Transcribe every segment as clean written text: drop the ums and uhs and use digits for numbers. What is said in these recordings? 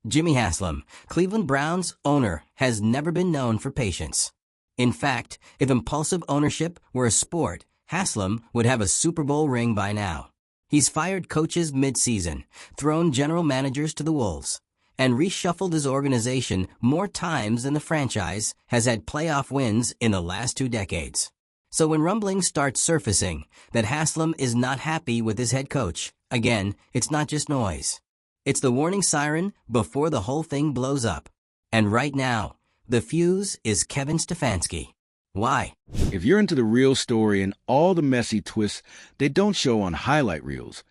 Jimmy Haslam, Cleveland Browns owner, has never been known for patience. In fact, if impulsive ownership were a sport, Haslam would have a Super Bowl ring by now. He's fired coaches mid-season, thrown general managers to the wolves, and reshuffled his organization more times than the franchise has had playoff wins in the last 2 decades. So when rumblings start surfacing that Haslam is not happy with his head coach, again, it's not just noise. It's the warning siren before the whole thing blows up. And right now, the fuse is Kevin Stefanski. Why? If you're into the real story and all the messy twists they don't show on highlight reels,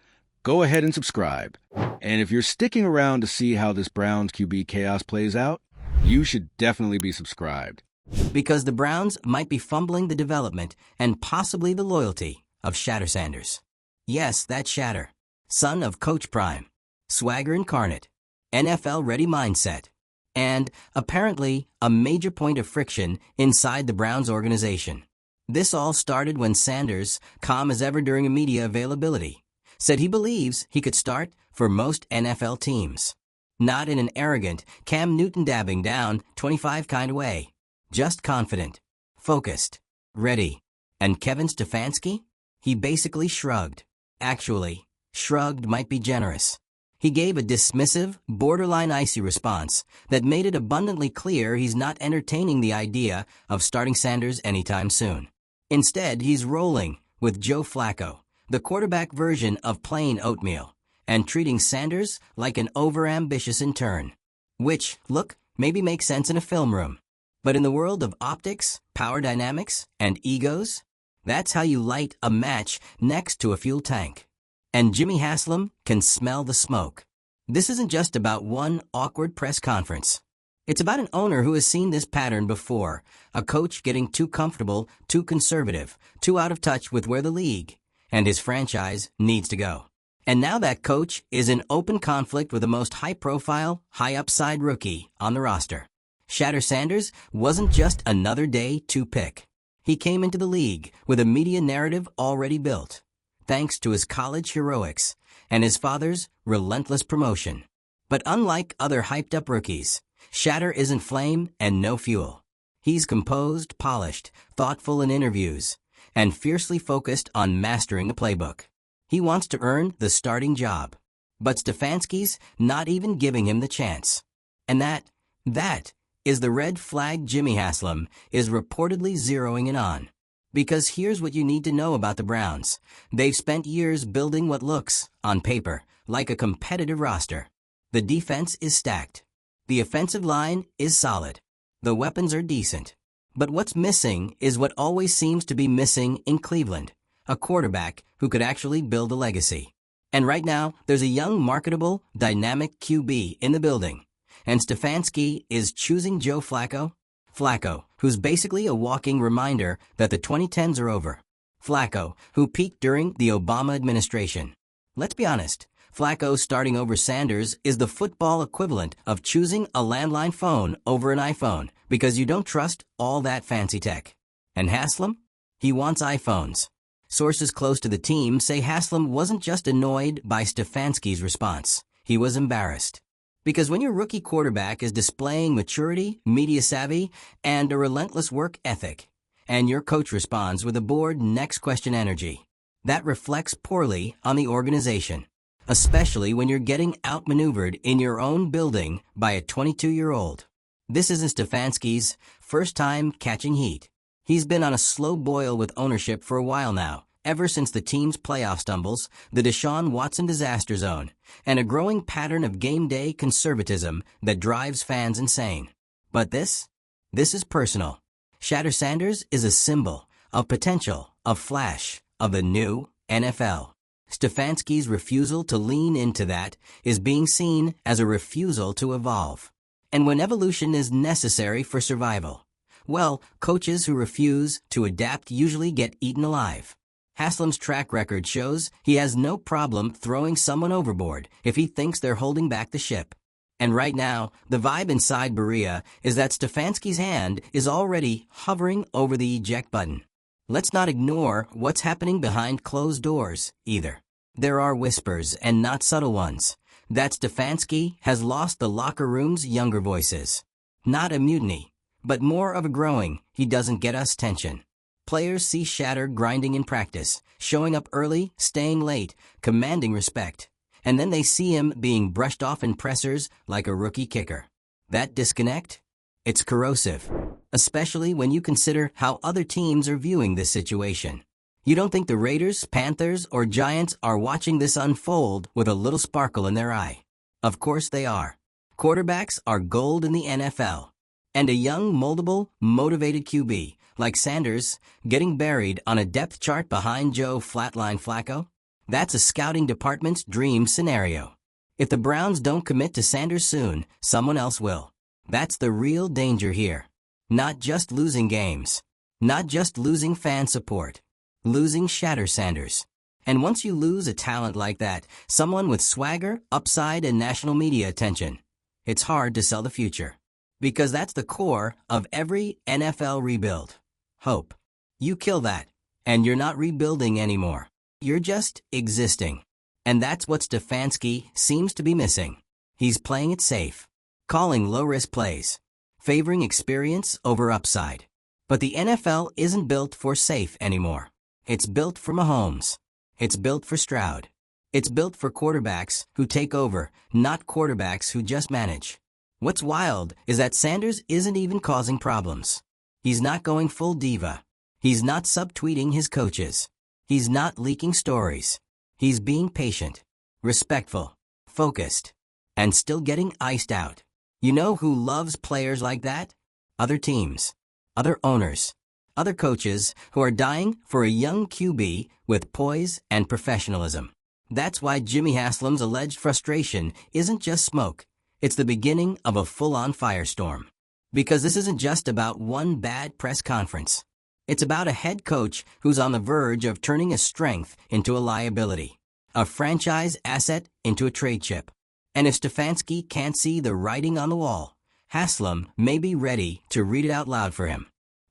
go ahead and subscribe. And if you're sticking around to see how this Browns QB chaos plays out, you should definitely be subscribed. Because the Browns might be fumbling the development and possibly the loyalty of Shedeur Sanders. Yes, that's Shedeur, son of Coach Prime, swagger incarnate, NFL-ready mindset, and apparently a major point of friction inside the Browns organization. This all started when Sanders, calm as ever during a media availability, said he believes he could start for most NFL teams. Not in an arrogant, Cam Newton dabbing down 25 kind of way. Just confident, focused, ready. And Kevin Stefanski? He basically shrugged. Actually, shrugged might be generous. He gave a dismissive, borderline icy response that made it abundantly clear he's not entertaining the idea of starting Sanders anytime soon. Instead, he's rolling with Joe Flacco, the quarterback version of plain oatmeal, and treating Sanders like an overambitious intern. Which, look, maybe makes sense in a film room. But in the world of optics, power dynamics, and egos, that's how you light a match next to a fuel tank. And Jimmy Haslam can smell the smoke. This isn't just about one awkward press conference. It's about an owner who has seen this pattern before, a coach getting too comfortable, too conservative, too out of touch with where the league and his franchise needs to go. And now that coach is in open conflict with the most high-profile, high-upside rookie on the roster. Shedeur Sanders wasn't just another day 2 pick. He came into the league with a media narrative already built, thanks to his college heroics and his father's relentless promotion. But unlike other hyped-up rookies, Shedeur isn't flame and no fuel. He's composed, polished, thoughtful in interviews, and fiercely focused on mastering the playbook. He wants to earn the starting job. But Stefanski's not even giving him the chance. And that is the red flag Jimmy Haslam is reportedly zeroing in on. Because here's what you need to know about the Browns. They've spent years building what looks, on paper, like a competitive roster. The defense is stacked. The offensive line is solid. The weapons are decent. But what's missing is what always seems to be missing in Cleveland, a quarterback who could actually build a legacy. And right now, there's a young, marketable, dynamic QB in the building. And Stefanski is choosing Joe Flacco? Flacco, who's basically a walking reminder that the 2010s are over. Flacco, who peaked during the Obama administration. Let's be honest, Flacco starting over Sanders is the football equivalent of choosing a landline phone over an iPhone because you don't trust all that fancy tech. And Haslam? He wants iPhones. Sources close to the team say Haslam wasn't just annoyed by Stefanski's response. He was embarrassed. Because when your rookie quarterback is displaying maturity, media savvy, and a relentless work ethic, and your coach responds with a bored next question energy, that reflects poorly on the organization, especially when you're getting outmaneuvered in your own building by a 22-year-old. This isn't Stefanski's first time catching heat. He's been on a slow boil with ownership for a while now, ever since the team's playoff stumbles, the Deshaun Watson disaster zone, and a growing pattern of game day conservatism that drives fans insane. But this is personal. Shedeur Sanders is a symbol of potential, of flash, of the new NFL. Stefanski's refusal to lean into that is being seen as a refusal to evolve. And when evolution is necessary for survival, well, coaches who refuse to adapt usually get eaten alive. Haslam's track record shows he has no problem throwing someone overboard if he thinks they're holding back the ship. And right now, the vibe inside Berea is that Stefanski's hand is already hovering over the eject button. Let's not ignore what's happening behind closed doors, either. There are whispers, and not subtle ones, that Stefanski has lost the locker room's younger voices. Not a mutiny, but more of a growing, he doesn't get us tension. Players see Shedeur grinding in practice, showing up early, staying late, commanding respect. And then they see him being brushed off in pressers like a rookie kicker. That disconnect? It's corrosive, especially when you consider how other teams are viewing this situation. You don't think the Raiders, Panthers, or Giants are watching this unfold with a little sparkle in their eye? Of course they are. Quarterbacks are gold in the NFL. And a young, moldable, motivated QB, like Sanders, getting buried on a depth chart behind Joe Flatline Flacco? That's a scouting department's dream scenario. If the Browns don't commit to Sanders soon, someone else will. That's the real danger here. Not just losing games. Not just losing fan support. Losing Shedeur Sanders. And once you lose a talent like that, someone with swagger, upside, and national media attention, it's hard to sell the future. Because that's the core of every NFL rebuild. Hope. You kill that, and you're not rebuilding anymore. You're just existing. And that's what Stefanski seems to be missing. He's playing it safe, calling low-risk plays, favoring experience over upside. But the NFL isn't built for safe anymore. It's built for Mahomes. It's built for Stroud. It's built for quarterbacks who take over, not quarterbacks who just manage. What's wild is that Sanders isn't even causing problems. He's not going full diva. He's not subtweeting his coaches. He's not leaking stories. He's being patient, respectful, focused, and still getting iced out. You know who loves players like that? Other teams, other owners, other coaches who are dying for a young QB with poise and professionalism. That's why Jimmy Haslam's alleged frustration isn't just smoke. It's the beginning of a full-on firestorm. Because this isn't just about one bad press conference. It's about a head coach who's on the verge of turning a strength into a liability, a franchise asset into a trade chip. And if Stefanski can't see the writing on the wall, Haslam may be ready to read it out loud for him.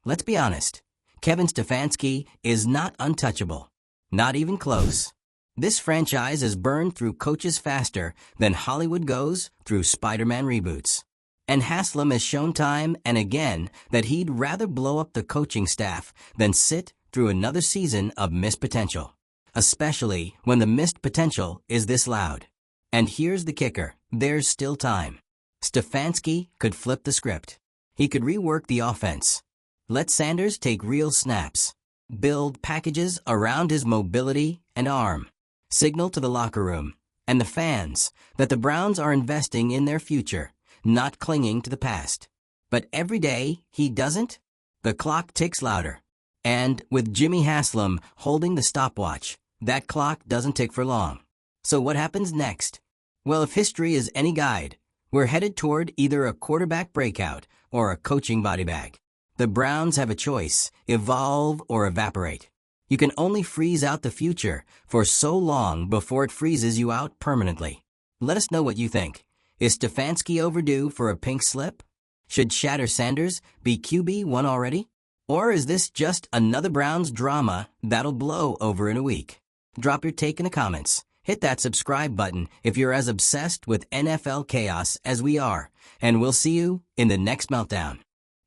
Let's be honest, Kevin Stefanski is not untouchable, not even close. This franchise is burned through coaches faster than Hollywood goes through Spider-Man reboots. And Haslam has shown time and again that he'd rather blow up the coaching staff than sit through another season of missed potential, especially when the missed potential is this loud. And here's the kicker, there's still time. Stefanski could flip the script. He could rework the offense. Let Sanders take real snaps. Build packages around his mobility and arm. Signal to the locker room and the fans that the Browns are investing in their future, not clinging to the past. But every day he doesn't, the clock ticks louder. And with Jimmy Haslam holding the stopwatch, that clock doesn't tick for long. So what happens next? Well, if history is any guide, we're headed toward either a quarterback breakout or a coaching body bag. The Browns have a choice, evolve or evaporate. You can only freeze out the future for so long before it freezes you out permanently. Let us know what you think. Is Stefanski overdue for a pink slip? Should Shedeur Sanders be QB1 already? Or is this just another Browns drama that'll blow over in a week? Drop your take in the comments. Hit that subscribe button if you're as obsessed with NFL chaos as we are, and we'll see you in the next meltdown.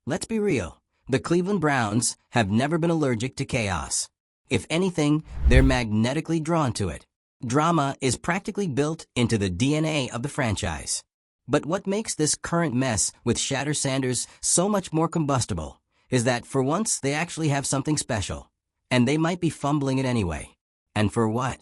Let's be real. The Cleveland Browns have never been allergic to chaos. If anything, they're magnetically drawn to it. Drama is practically built into the DNA of the franchise. But what makes this current mess with Shedeur Sanders so much more combustible is that for once they actually have something special, and they might be fumbling it anyway. And for what?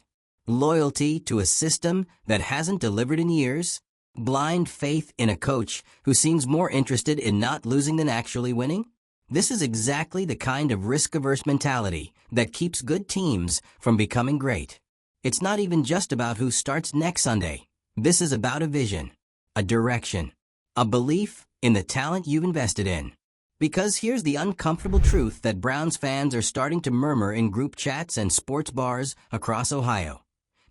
Loyalty to a system that hasn't delivered in years? Blind faith in a coach who seems more interested in not losing than actually winning? This is exactly the kind of risk-averse mentality that keeps good teams from becoming great. It's not even just about who starts next Sunday. This is about a vision, a direction, a belief in the talent you've invested in. Because here's the uncomfortable truth that Browns fans are starting to murmur in group chats and sports bars across Ohio.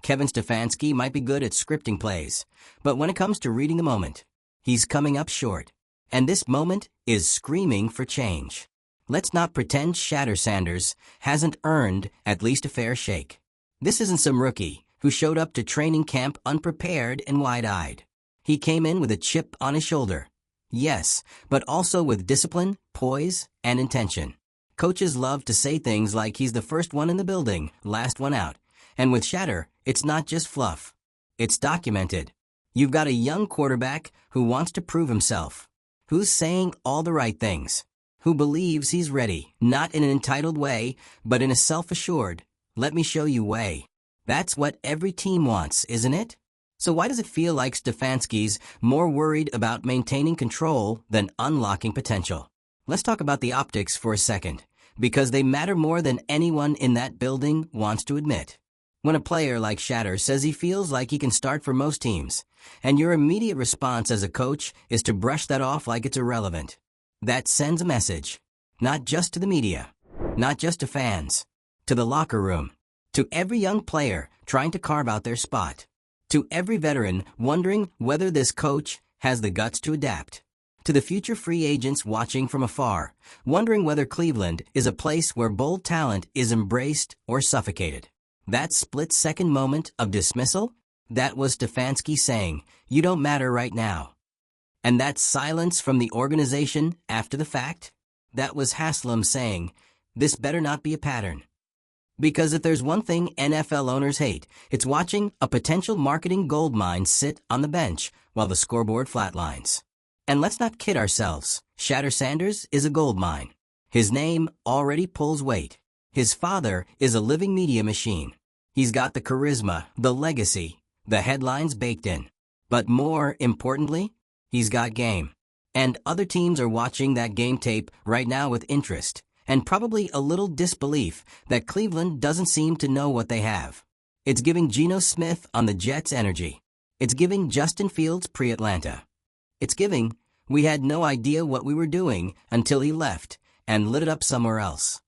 Kevin Stefanski might be good at scripting plays, but when it comes to reading the moment, he's coming up short. And this moment is screaming for change. Let's not pretend Shedeur Sanders hasn't earned at least a fair shake. This isn't some rookie who showed up to training camp unprepared and wide-eyed. He came in with a chip on his shoulder. Yes, but also with discipline, poise, and intention. Coaches love to say things like he's the first one in the building, last one out. And with Shedeur, it's not just fluff. It's documented. You've got a young quarterback who wants to prove himself, who's saying all the right things, who believes he's ready, not in an entitled way, but in a self-assured, let me show you way. That's what every team wants, isn't it? So why does it feel like Stefanski's more worried about maintaining control than unlocking potential? Let's talk about the optics for a second, because they matter more than anyone in that building wants to admit. When a player like Shedeur says he feels like he can start for most teams, and your immediate response as a coach is to brush that off like it's irrelevant, that sends a message, not just to the media, not just to fans, to the locker room, to every young player trying to carve out their spot, to every veteran wondering whether this coach has the guts to adapt, to the future free agents watching from afar, wondering whether Cleveland is a place where bold talent is embraced or suffocated. That split-second moment of dismissal, that was Stefanski saying, you don't matter right now. And that silence from the organization after the fact, that was Haslam saying, this better not be a pattern. Because if there's one thing NFL owners hate, it's watching a potential marketing goldmine sit on the bench while the scoreboard flatlines. And let's not kid ourselves, Shedeur Sanders is a goldmine. His name already pulls weight. His father is a living media machine. He's got the charisma, the legacy, the headlines baked in. But more importantly, he's got game. And other teams are watching that game tape right now with interest, and probably a little disbelief that Cleveland doesn't seem to know what they have. It's giving Geno Smith on the Jets energy. It's giving Justin Fields pre-Atlanta. It's giving, we had no idea what we were doing until he left and lit it up somewhere else.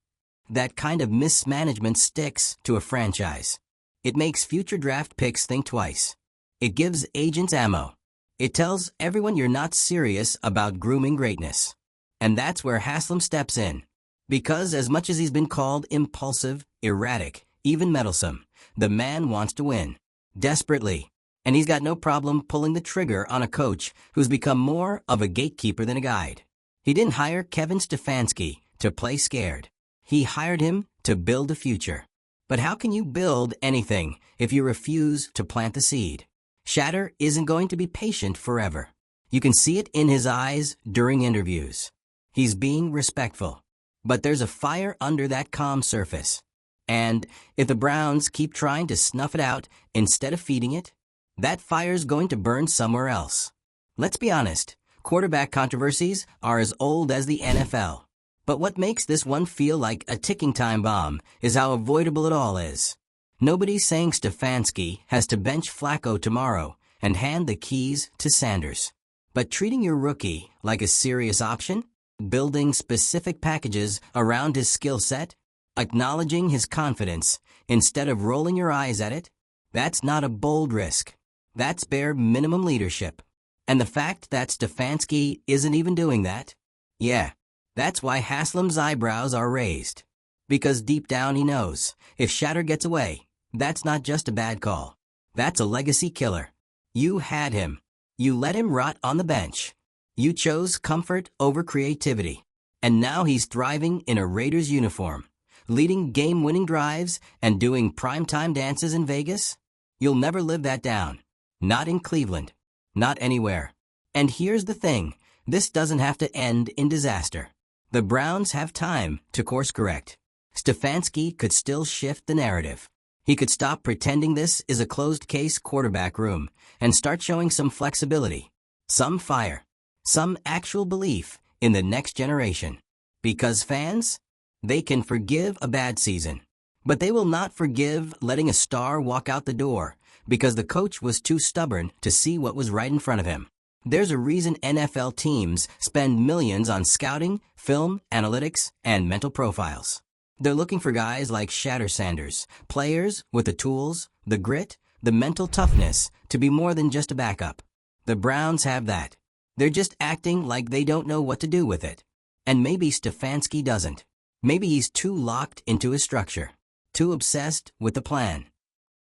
That kind of mismanagement sticks to a franchise. It makes future draft picks think twice. It gives agents ammo. It tells everyone you're not serious about grooming greatness. And that's where Haslam steps in. Because as much as he's been called impulsive, erratic, even meddlesome, the man wants to win. Desperately. And he's got no problem pulling the trigger on a coach who's become more of a gatekeeper than a guide. He didn't hire Kevin Stefanski to play scared. He hired him to build a future. But how can you build anything if you refuse to plant the seed? Shedeur isn't going to be patient forever. You can see it in his eyes during interviews. He's being respectful. But there's a fire under that calm surface. And if the Browns keep trying to snuff it out instead of feeding it, that fire's going to burn somewhere else. Let's be honest, quarterback controversies are as old as the NFL. But what makes this one feel like a ticking time bomb is how avoidable it all is. Nobody's saying Stefanski has to bench Flacco tomorrow and hand the keys to Sanders. But treating your rookie like a serious option, building specific packages around his skill set, acknowledging his confidence instead of rolling your eyes at it, that's not a bold risk. That's bare minimum leadership. And the fact that Stefanski isn't even doing that, yeah. That's why Haslam's eyebrows are raised. Because deep down he knows, if Shedeur gets away, that's not just a bad call. That's a legacy killer. You had him. You let him rot on the bench. You chose comfort over creativity. And now he's thriving in a Raiders uniform, leading game-winning drives and doing primetime dances in Vegas. You'll never live that down. Not in Cleveland. Not anywhere. And here's the thing, this doesn't have to end in disaster. The Browns have time to course correct. Stefanski could still shift the narrative. He could stop pretending this is a closed-case quarterback room and start showing some flexibility, some fire, some actual belief in the next generation. Because fans, they can forgive a bad season, but they will not forgive letting a star walk out the door because the coach was too stubborn to see what was right in front of him. There's a reason NFL teams spend millions on scouting, film, analytics, and mental profiles. They're looking for guys like Shedeur Sanders, players with the tools, the grit, the mental toughness to be more than just a backup. The Browns have that. They're just acting like they don't know what to do with it. And maybe Stefanski doesn't. Maybe he's too locked into his structure, too obsessed with the plan.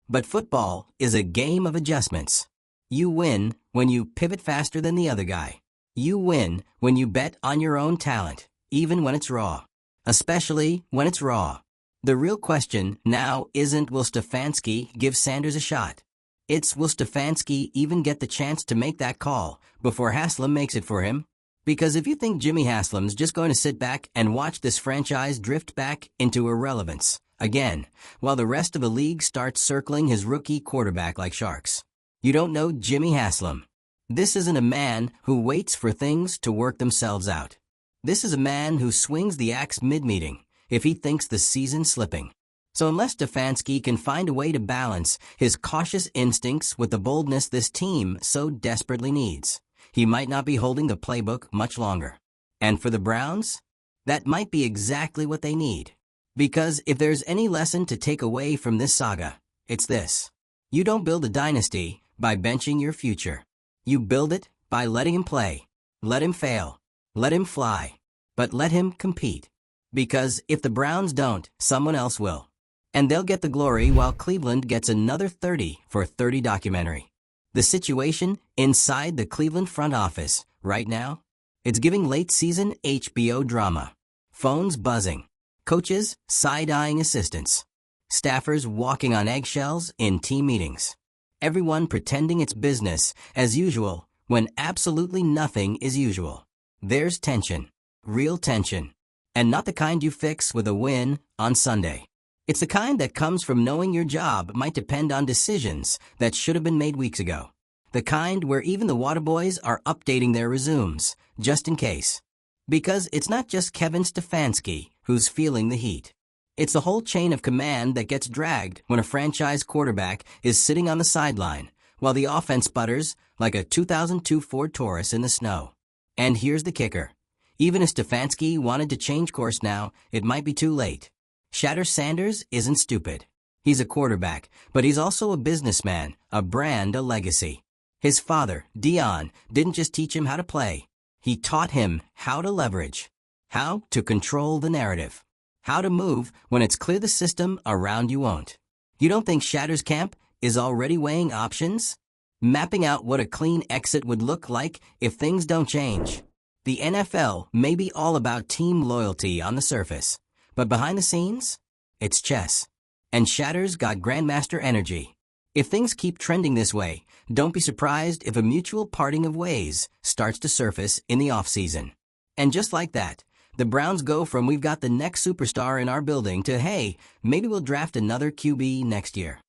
But football is a game of adjustments. You win when you pivot faster than the other guy. You win when you bet on your own talent, even when it's raw. Especially when it's raw. The real question now isn't will Stefanski give Sanders a shot? It's will Stefanski even get the chance to make that call before Haslam makes it for him? Because if you think Jimmy Haslam's just going to sit back and watch this franchise drift back into irrelevance, again, while the rest of the league starts circling his rookie quarterback like sharks, you don't know Jimmy Haslam. This isn't a man who waits for things to work themselves out. This is a man who swings the axe mid-meeting if he thinks the season's slipping. So unless Stefanski can find a way to balance his cautious instincts with the boldness this team so desperately needs, he might not be holding the playbook much longer. And for the Browns, that might be exactly what they need. Because if there's any lesson to take away from this saga, it's this. You don't build a dynasty by benching your future. You build it by letting him play. Let him fail. Let him fly. But let him compete. Because if the Browns don't, someone else will. And they'll get the glory while Cleveland gets another 30 for 30 documentary. The situation inside the Cleveland front office right now, it's giving late-season HBO drama. Phones buzzing. Coaches side-eyeing assistants. Staffers walking on eggshells in team meetings. Everyone pretending it's business as usual when absolutely nothing is usual. There's tension. Real tension. And not the kind you fix with a win on Sunday. It's the kind that comes from knowing your job might depend on decisions that should have been made weeks ago. The kind where even the Waterboys are updating their resumes, just in case. Because it's not just Kevin Stefanski who's feeling the heat. It's the whole chain of command that gets dragged when a franchise quarterback is sitting on the sideline, while the offense sputters like a 2002 Ford Taurus in the snow. And here's the kicker. Even if Stefanski wanted to change course now, it might be too late. Shedeur Sanders isn't stupid. He's a quarterback, but he's also a businessman, a brand, a legacy. His father, Dion, didn't just teach him how to play. He taught him how to leverage, how to control the narrative, how to move when it's clear the system around you won't. You don't think Shedeur's camp is already weighing options? Mapping out what a clean exit would look like if things don't change? The NFL may be all about team loyalty on the surface, but behind the scenes, it's chess. And Shedeur's got grandmaster energy. If things keep trending this way, don't be surprised if a mutual parting of ways starts to surface in the offseason. And just like that, the Browns go from we've got the next superstar in our building to hey, maybe we'll draft another QB next year.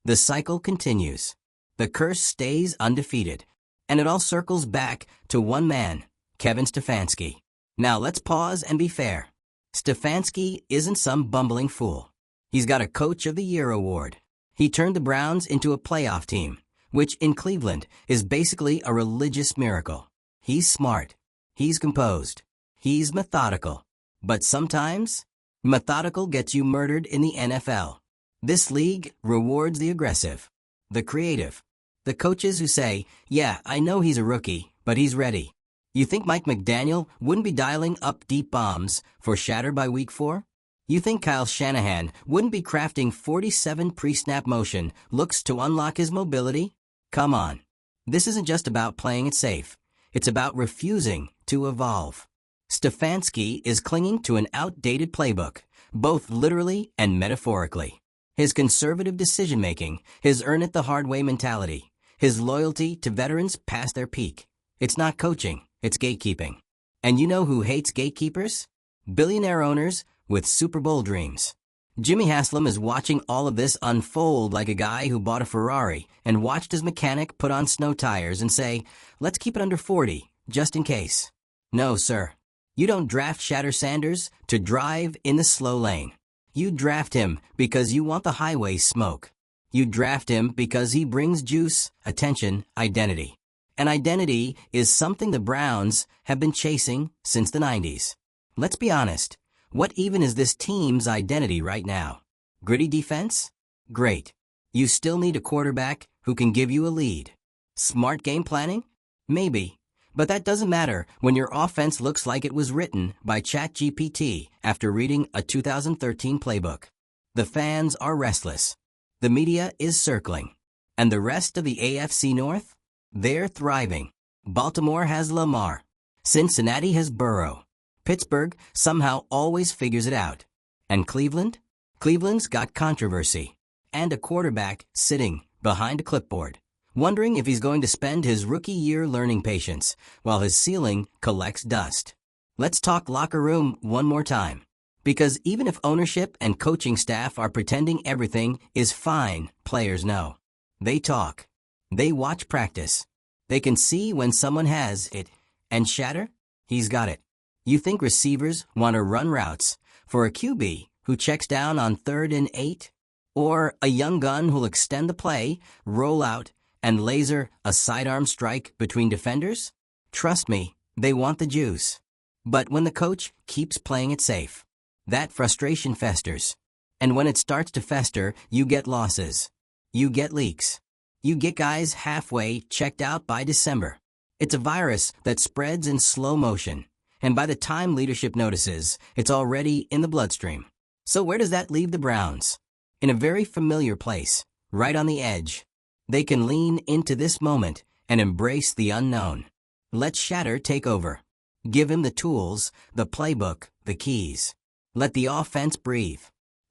The cycle continues. The curse stays undefeated. And it all circles back to one man, Kevin Stefanski. Now let's pause and be fair. Stefanski isn't some bumbling fool. He's got a Coach of the Year award. He turned the Browns into a playoff team, which in Cleveland is basically a religious miracle. He's smart. He's composed. He's methodical. But sometimes, methodical gets you murdered in the NFL. This league rewards the aggressive, the creative, the coaches who say, yeah, I know he's a rookie, but he's ready. You think Mike McDaniel wouldn't be dialing up deep bombs for Shedeur by week 4? You think Kyle Shanahan wouldn't be crafting 47 pre-snap motion looks to unlock his mobility? Come on. This isn't just about playing it safe. It's about refusing to evolve. Stefanski is clinging to an outdated playbook, both literally and metaphorically. His conservative decision-making, his earn-it-the-hard-way mentality, his loyalty to veterans past their peak. It's not coaching, it's gatekeeping. And you know who hates gatekeepers? Billionaire owners with Super Bowl dreams. Jimmy Haslam is watching all of this unfold like a guy who bought a Ferrari and watched his mechanic put on snow tires and say, let's keep it under 40, just in case. No, sir. You don't draft Shedeur Sanders to drive in the slow lane. You draft him because you want the highway smoke. You draft him because he brings juice, attention, identity. And identity is something the Browns have been chasing since the 90s. Let's be honest. What even is this team's identity right now? Gritty defense? Great. You still need a quarterback who can give you a lead. Smart game planning? Maybe. But that doesn't matter when your offense looks like it was written by ChatGPT after reading a 2013 playbook. The fans are restless. The media is circling. And the rest of the AFC North? They're thriving. Baltimore has Lamar. Cincinnati has Burrow. Pittsburgh somehow always figures it out. And Cleveland? Cleveland's got controversy. And a quarterback sitting behind a clipboard, wondering if he's going to spend his rookie year learning patience while his ceiling collects dust. Let's talk locker room one more time. Because even if ownership and coaching staff are pretending everything is fine, players know. They talk. They watch practice. They can see when someone has it. And Shedeur? He's got it. You think receivers want to run routes for a QB who checks down on 3rd and 8? Or a young gun who'll extend the play, roll out, and laser a sidearm strike between defenders? Trust me, they want the juice. But when the coach keeps playing it safe, that frustration festers. And when it starts to fester, you get losses. You get leaks. You get guys halfway checked out by December. It's a virus that spreads in slow motion. And by the time leadership notices, it's already in the bloodstream. So where does that leave the Browns? In a very familiar place, right on the edge. They can lean into this moment and embrace the unknown. Let Shedeur take over. Give him the tools, the playbook, the keys. Let the offense breathe.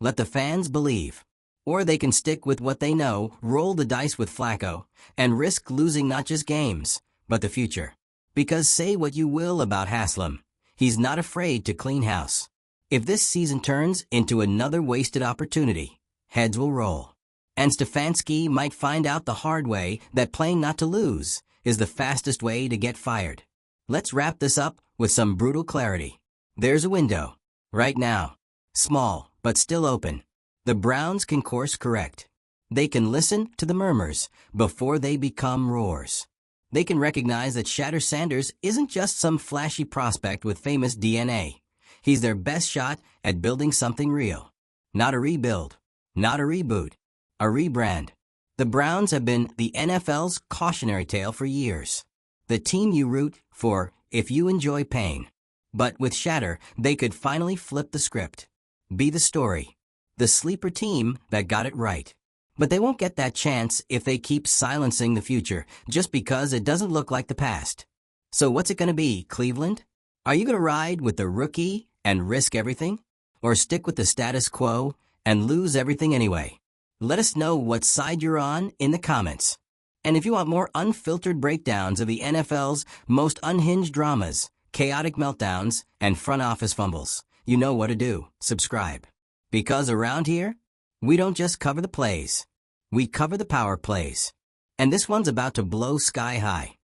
Let the fans believe. Or they can stick with what they know, roll the dice with Flacco, and risk losing not just games, but the future. Because say what you will about Haslam, he's not afraid to clean house. If this season turns into another wasted opportunity, heads will roll. And Stefanski might find out the hard way that playing not to lose is the fastest way to get fired. Let's wrap this up with some brutal clarity. There's a window. Right now. Small, but still open. The Browns can course correct. They can listen to the murmurs before they become roars. They can recognize that Shedeur Sanders isn't just some flashy prospect with famous DNA. He's their best shot at building something real. Not a rebuild. Not a reboot. A rebrand. The Browns have been the NFL's cautionary tale for years. The team you root for if you enjoy pain. But with Shedeur, they could finally flip the script. Be the story. The sleeper team that got it right. But they won't get that chance if they keep silencing the future just because it doesn't look like the past. So what's it going to be, Cleveland? Are you going to ride with the rookie and risk everything? Or stick with the status quo and lose everything anyway? Let us know what side you're on in the comments. And if you want more unfiltered breakdowns of the NFL's most unhinged dramas, chaotic meltdowns, and front office fumbles, you know what to do. Subscribe. Because around here, we don't just cover the plays. We cover the power plays. And this one's about to blow sky high.